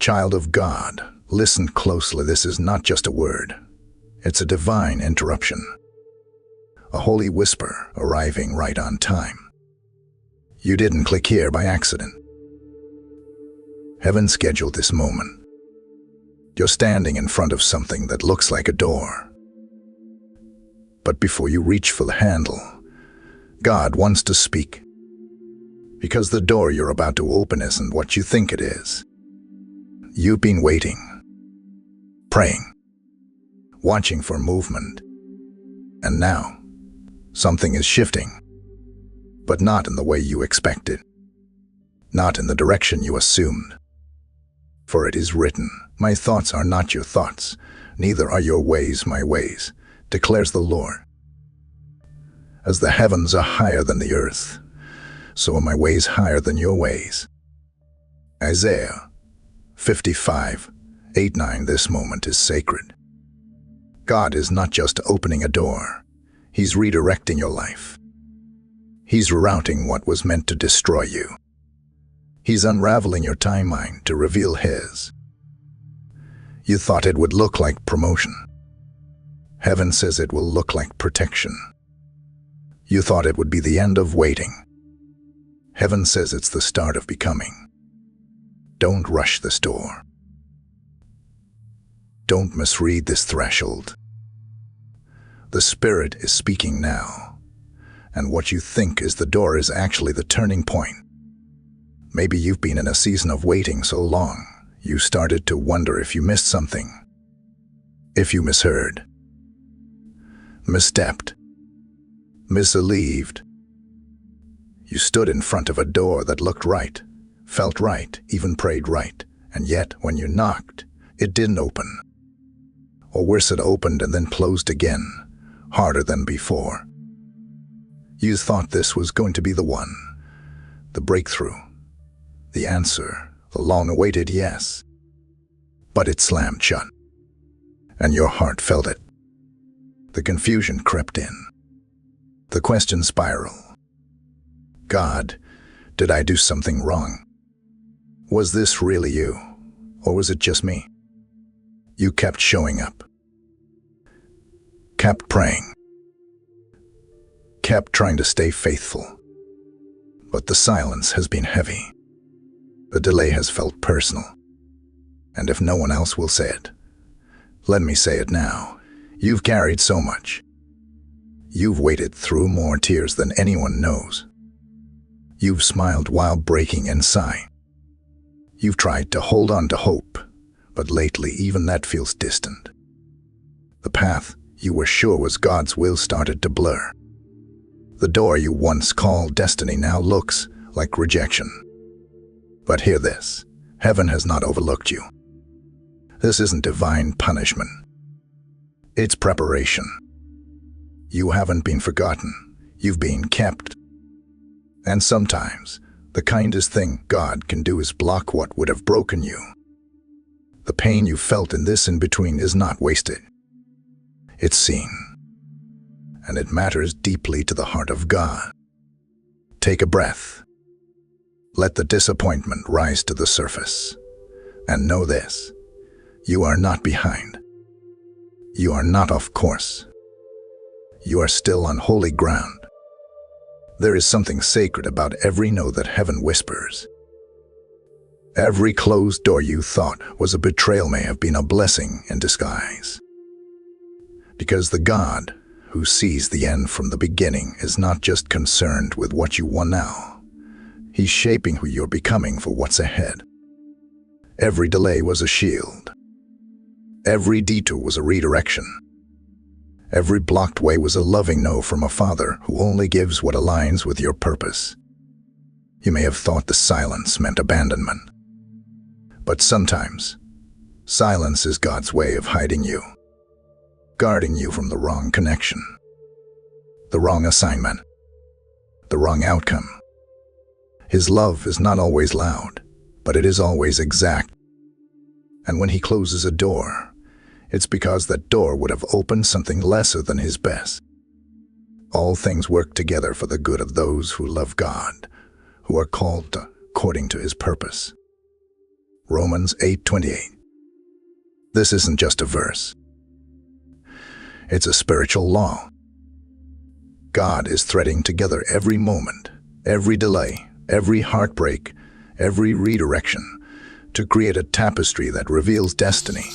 Child of God, listen closely. This is not just a word. It's a divine interruption. A holy whisper arriving right on time. You didn't click here by accident. Heaven scheduled this moment. You're standing in front of something that looks like a door. But before you reach for the handle, God wants to speak. Because the door you're about to open isn't what you think it is. You've been waiting, praying, watching for movement. And now, something is shifting. But not in the way you expected. Not in the direction you assumed. For it is written, "My thoughts are not your thoughts, neither are your ways my ways, declares the Lord. As the heavens are higher than the earth, so are my ways higher than your ways." Isaiah 55:8-9. This moment is sacred. God is not just opening a door, He's redirecting your life. He's rerouting what was meant to destroy you. He's unraveling your timeline to reveal His. You thought it would look like promotion. Heaven says it will look like protection. You thought it would be the end of waiting. Heaven says it's the start of becoming. Don't rush this door. Don't misread this threshold. The Spirit is speaking now, and what you think is the door is actually the turning point. Maybe you've been in a season of waiting so long, you started to wonder if you missed something. If you misheard, misstepped, misbelieved. You stood in front of a door that looked right, felt right, even prayed right, and yet when you knocked, it didn't open. Or worse, it opened and then closed again, harder than before. You thought this was going to be the one, the breakthrough, the answer, the long-awaited yes. But it slammed shut, and your heart felt it. The confusion crept in. The question spiraled. God, did I do something wrong? Was this really you, or was it just me? You kept showing up, kept praying, kept trying to stay faithful. But the silence has been heavy. The delay has felt personal. And if no one else will say it, let me say it now. You've carried so much. You've waded through more tears than anyone knows. You've smiled while breaking inside. You've tried to hold on to hope, but lately even that feels distant. The path you were sure was God's will started to blur. The door you once called destiny now looks like rejection. But hear this, heaven has not overlooked you. This isn't divine punishment. It's preparation. You haven't been forgotten. You've been kept. And sometimes, the kindest thing God can do is block what would have broken you. The pain you felt in this in-between is not wasted. It's seen. And it matters deeply to the heart of God. Take a breath. Let the disappointment rise to the surface. And know this, you are not behind. You are not off course. You are still on holy ground. There is something sacred about every no that heaven whispers. Every closed door you thought was a betrayal may have been a blessing in disguise. Because the God who sees the end from the beginning is not just concerned with what you want now. He's shaping who you're becoming for what's ahead. Every delay was a shield. Every detour was a redirection. Every blocked way was a loving no from a Father who only gives what aligns with your purpose. You may have thought the silence meant abandonment. But sometimes, silence is God's way of hiding you, guarding you from the wrong connection, the wrong assignment, the wrong outcome. His love is not always loud, but it is always exact. And when He closes a door, it's because that door would have opened something lesser than His best. All things work together for the good of those who love God, who are called according to His purpose. Romans 8:28. This isn't just a verse. It's a spiritual law. God is threading together every moment, every delay, every heartbreak, every redirection to create a tapestry that reveals destiny,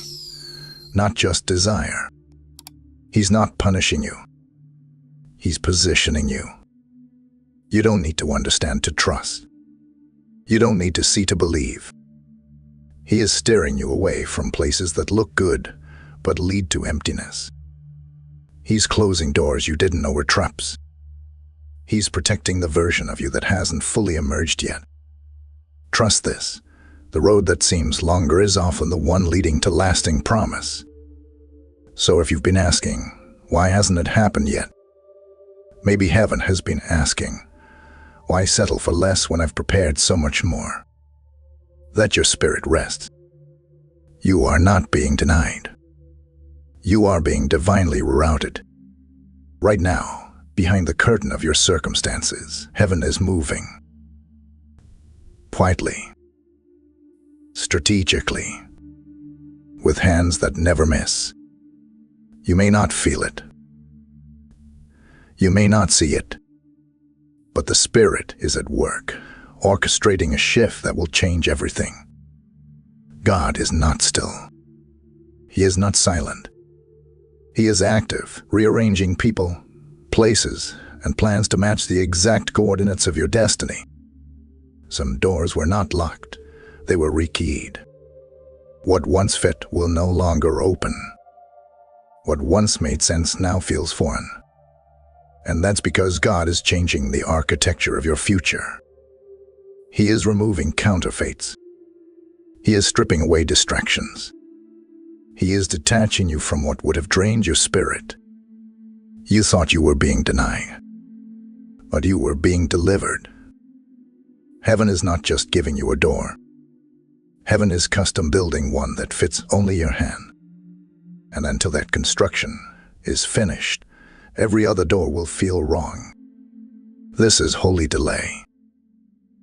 not just desire. He's not punishing you. He's positioning you. You don't need to understand to trust. You don't need to see to believe. He is steering you away from places that look good but lead to emptiness. He's closing doors you didn't know were traps. He's protecting the version of you that hasn't fully emerged yet. Trust this. The road that seems longer is often the one leading to lasting promise. So if you've been asking, why hasn't it happened yet? Maybe heaven has been asking, why settle for less when I've prepared so much more? Let your spirit rest. You are not being denied. You are being divinely rerouted. Right now, behind the curtain of your circumstances, heaven is moving. Quietly, strategically, with hands that never miss. You may not feel it. You may not see it. But the Spirit is at work, orchestrating a shift that will change everything. God is not still. He is not silent. He is active, rearranging people, places, and plans to match the exact coordinates of your destiny. Some doors were not locked. They were rekeyed. What once fit will no longer open. What once made sense now feels foreign. And that's because God is changing the architecture of your future. He is removing counterfeits. He is stripping away distractions. He is detaching you from what would have drained your spirit. You thought you were being denied, but you were being delivered. Heaven is not just giving you a door. Heaven is custom building one that fits only your hand. And until that construction is finished, every other door will feel wrong. This is holy delay,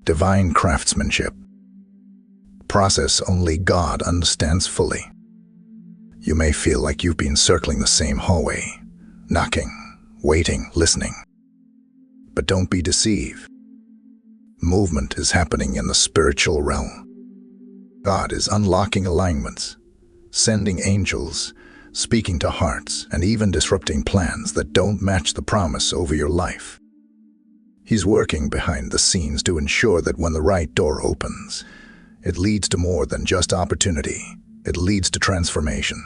divine craftsmanship, process only God understands fully. You may feel like you've been circling the same hallway, knocking, waiting, listening. But don't be deceived. Movement is happening in the spiritual realm. God is unlocking alignments, sending angels, speaking to hearts, and even disrupting plans that don't match the promise over your life. He's working behind the scenes to ensure that when the right door opens, it leads to more than just opportunity. It leads to transformation.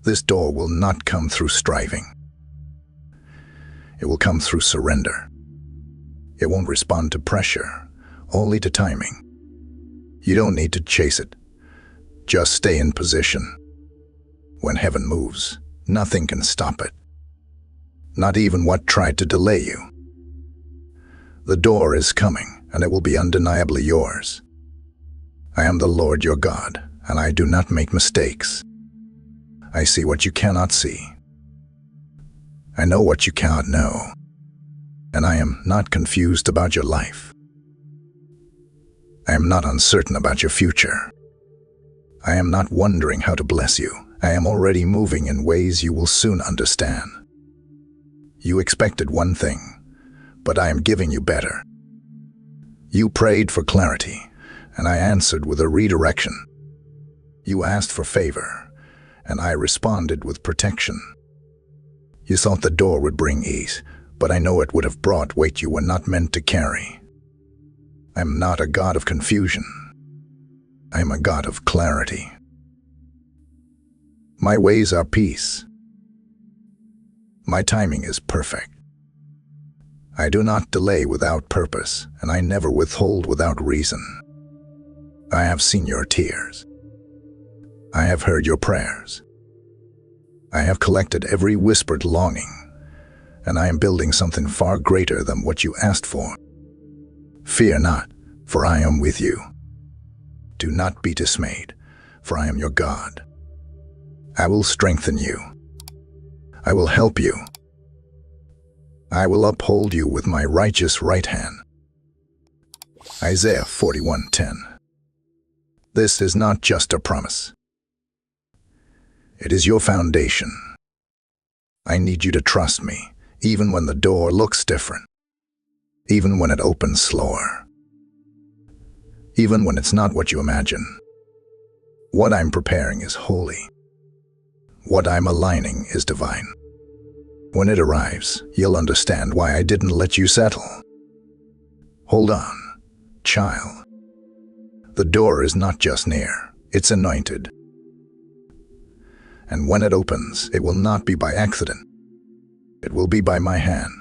This door will not come through striving. It will come through surrender. It won't respond to pressure, only to timing. You don't need to chase it. Just stay in position. When heaven moves, nothing can stop it. Not even what tried to delay you. The door is coming, and it will be undeniably yours. I am the Lord your God, and I do not make mistakes. I see what you cannot see. I know what you cannot know. And I am not confused about your life. I am not uncertain about your future. I am not wondering how to bless you. I am already moving in ways you will soon understand. You expected one thing, but I am giving you better. You prayed for clarity, and I answered with a redirection. You asked for favor, and I responded with protection. You thought the door would bring ease, but I know it would have brought weight you were not meant to carry. I am not a God of confusion. I am a God of clarity. My ways are peace. My timing is perfect. I do not delay without purpose, and I never withhold without reason. I have seen your tears. I have heard your prayers. I have collected every whispered longing, and I am building something far greater than what you asked for. Fear not, for I am with you. Do not be dismayed, for I am your God. I will strengthen you. I will help you. I will uphold you with my righteous right hand. Isaiah 41:10. This is not just a promise. It is your foundation. I need you to trust me, even when the door looks different, even when it opens slower, even when it's not what you imagine. What I'm preparing is holy. What I'm aligning is divine. When it arrives, you'll understand why I didn't let you settle. Hold on, child. The door is not just near, it's anointed. And when it opens, it will not be by accident. It will be by my hand.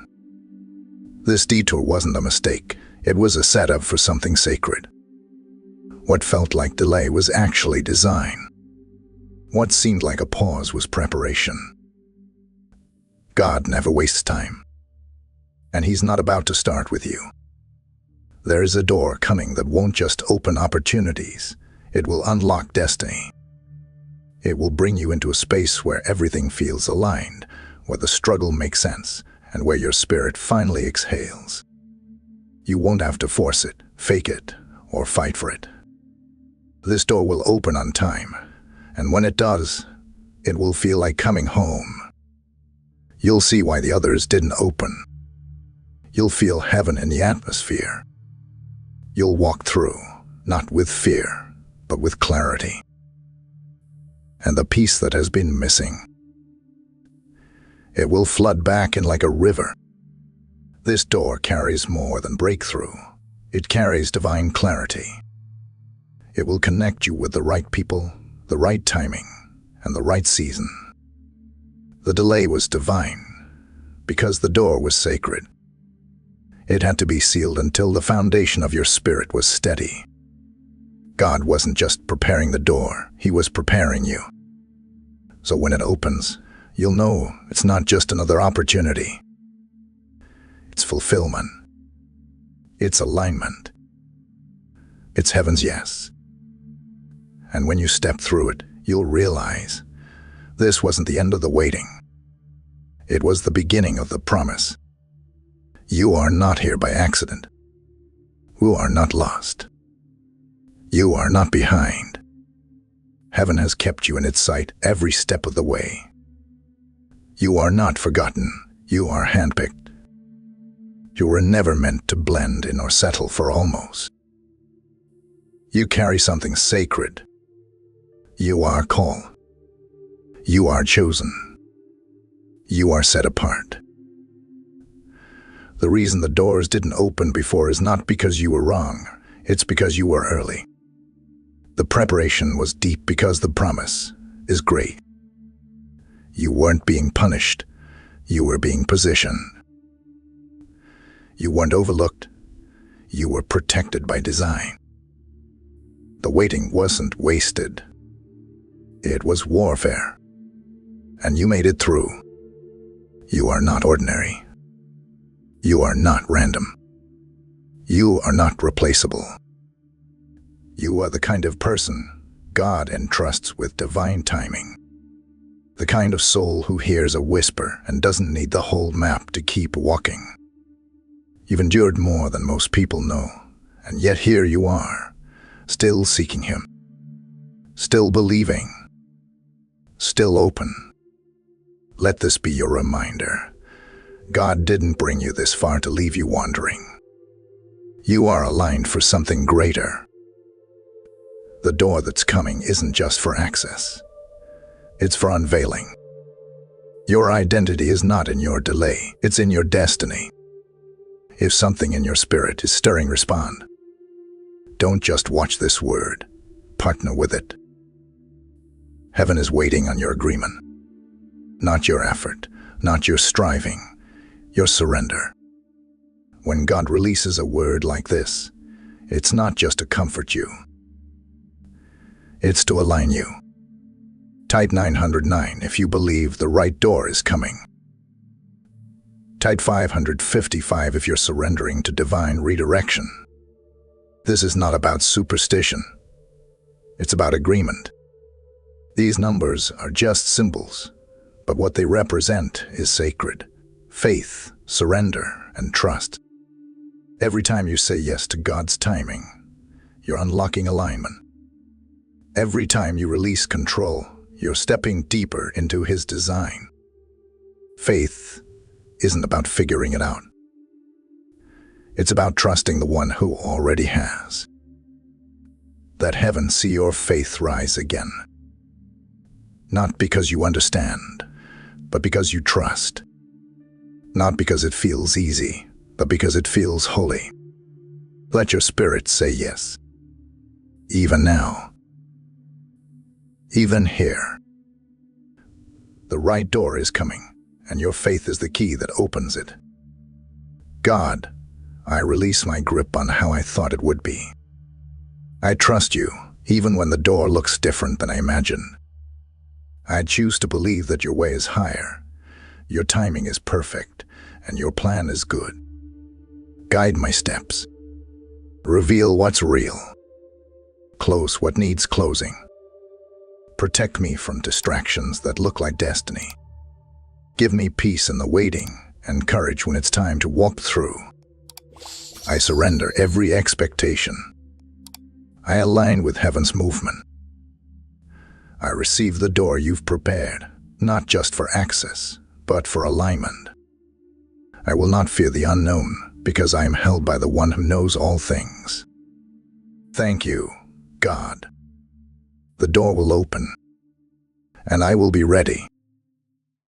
This detour wasn't a mistake. It was a setup for something sacred. What felt like delay was actually design. What seemed like a pause was preparation. God never wastes time. And He's not about to start with you. There is a door coming that won't just open opportunities. It will unlock destiny. It will bring you into a space where everything feels aligned, where the struggle makes sense, and where your spirit finally exhales. You won't have to force it, fake it, or fight for it. This door will open on time, and when it does, it will feel like coming home. You'll see why the others didn't open. You'll feel heaven in the atmosphere. You'll walk through, not with fear, but with clarity. And the peace that has been missing, it will flood back in like a river. This door carries more than breakthrough. It carries divine clarity. It will connect you with the right people, the right timing, and the right season. The delay was divine, because the door was sacred. It had to be sealed until the foundation of your spirit was steady. God wasn't just preparing the door, He was preparing you. So when it opens, you'll know it's not just another opportunity. It's fulfillment. It's alignment. It's heaven's yes. And when you step through it, you'll realize this wasn't the end of the waiting. It was the beginning of the promise. You are not here by accident. You are not lost. You are not behind. Heaven has kept you in its sight every step of the way. You are not forgotten. You are handpicked. You were never meant to blend in or settle for almost. You carry something sacred. You are called. You are chosen. You are set apart. The reason the doors didn't open before is not because you were wrong. It's because you were early. The preparation was deep because the promise is great. You weren't being punished. You were being positioned. You weren't overlooked. You were protected by design. The waiting wasn't wasted. It was warfare. And you made it through. You are not ordinary. You are not random. You are not replaceable. You are the kind of person God entrusts with divine timing. The kind of soul who hears a whisper and doesn't need the whole map to keep walking. You've endured more than most people know, and yet here you are, still seeking Him, still believing, still open. Let this be your reminder. God didn't bring you this far to leave you wandering. You are aligned for something greater. The door that's coming isn't just for access. It's for unveiling. Your identity is not in your delay, it's in your destiny. If something in your spirit is stirring, respond. Don't just watch this word, partner with it. Heaven is waiting on your agreement. Not your effort, not your striving, your surrender. When God releases a word like this, it's not just to comfort you. It's to align you. Type 909 if you believe the right door is coming. Type 555 if you're surrendering to divine redirection. This is not about superstition. It's about agreement. These numbers are just symbols, but what they represent is sacred. Faith, surrender, and trust. Every time you say yes to God's timing, you're unlocking alignment. Every time you release control, you're stepping deeper into His design. Faith isn't about figuring it out. It's about trusting the one who already has. Let heaven see your faith rise again. Not because you understand, but because you trust. Not because it feels easy, but because it feels holy. Let your spirit say yes. Even now. Even here. The right door is coming, and your faith is the key that opens it. God, I release my grip on how I thought it would be. I trust you, even when the door looks different than I imagine. I choose to believe that your way is higher, your timing is perfect, and your plan is good. Guide my steps. Reveal what's real. Close what needs closing. Protect me from distractions that look like destiny. Give me peace in the waiting and courage when it's time to walk through. I surrender every expectation. I align with heaven's movement. I receive the door you've prepared, not just for access, but for alignment. I will not fear the unknown, because I am held by the one who knows all things. Thank you, God. The door will open, and I will be ready.